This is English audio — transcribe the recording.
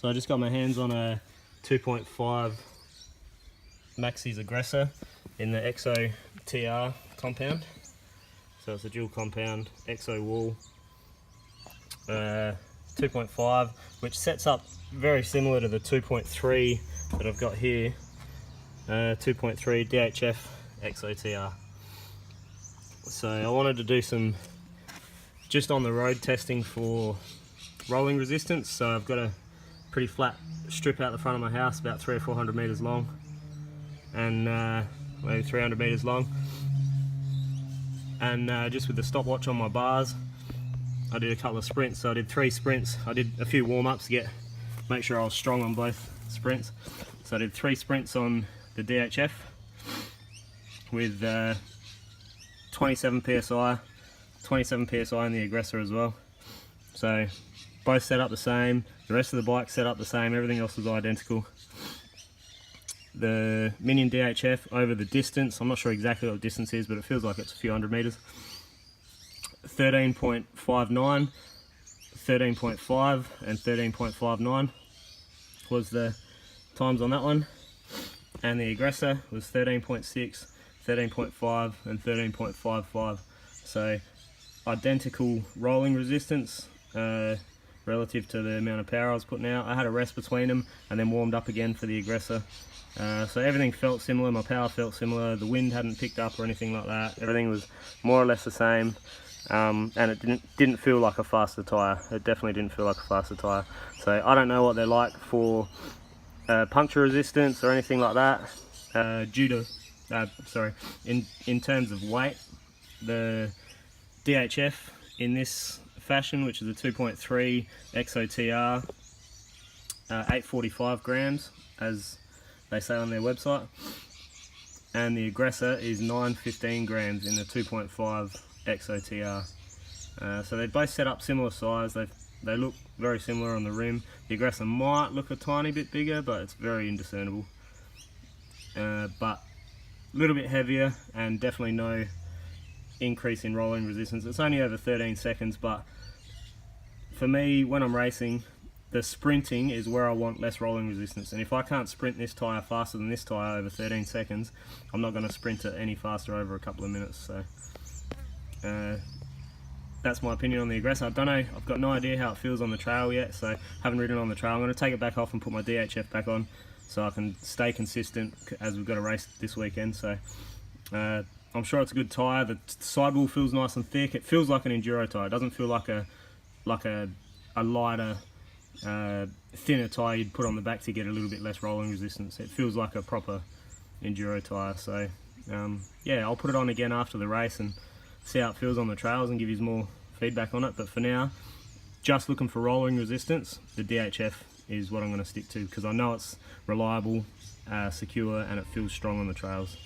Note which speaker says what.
Speaker 1: So I just got my hands on a 2.5 Maxxis Aggressor in the EXO TR compound. So it's a dual compound EXO wool 2.5, which sets up very similar to the 2.3 that I've got here, 2.3 DHF EXO TR. So I wanted to do some just on the road testing for rolling resistance. So I've got a pretty flat strip out the front of my house, about 300 or 400 meters long, and maybe 300 meters long. And just with the stopwatch on my bars, I did a couple of sprints. So I did 3 sprints. I did a few warm-ups to make sure I was strong on both sprints. So I did 3 sprints on the DHF with 27 psi, 27 psi in the Aggressor as well. So both set up the same. The rest of the bike set up the same. Everything else was identical. The Minion DHF over the distance, I'm not sure exactly what the distance is, but it feels like it's a few hundred meters. 13.59, 13.5 and 13.59 was the times on that one. And the Aggressor was 13.6, 13.5 and 13.55. So identical rolling resistance relative to the amount of power I was putting out. I had a rest between them and then warmed up again for the Aggressor. So everything felt similar, my power felt similar, the wind hadn't picked up or anything like that. Everything was more or less the same, and it didn't feel like a faster tyre. It definitely didn't feel like a faster tyre. So I don't know what they're like for puncture resistance or anything like that. In terms of weight, the DHF in this fashion, which is a 2.3 EXO TR, 845 grams as they say on their website, and the Aggressor is 915 grams in the 2.5 EXO TR. So they both set up similar size. They look very similar on the rim. The Aggressor might look a tiny bit bigger, but it's very indiscernible. But a little bit heavier and definitely no increase in rolling resistance. It's only over 13 seconds, but for me, when I'm racing, the sprinting is where I want less rolling resistance, and if I can't sprint this tyre faster than this tyre over 13 seconds, I'm not going to sprint it any faster over a couple of minutes. So that's my opinion on the Aggressor. I don't know, I've got no idea how it feels on the trail yet, so haven't ridden on the trail. I'm going to take it back off and put my DHF back on so I can stay consistent as we've got a race this weekend. So I'm sure it's a good tyre. The sidewall feels nice and thick. It feels like an enduro tyre. It doesn't feel like a lighter, thinner tyre you'd put on the back to get a little bit less rolling resistance. It feels like a proper enduro tyre. So yeah, I'll put it on again after the race and see how it feels on the trails and give you more feedback on it. But for now, just looking for rolling resistance, the DHF is what I'm going to stick to, because I know it's reliable, secure, and it feels strong on the trails.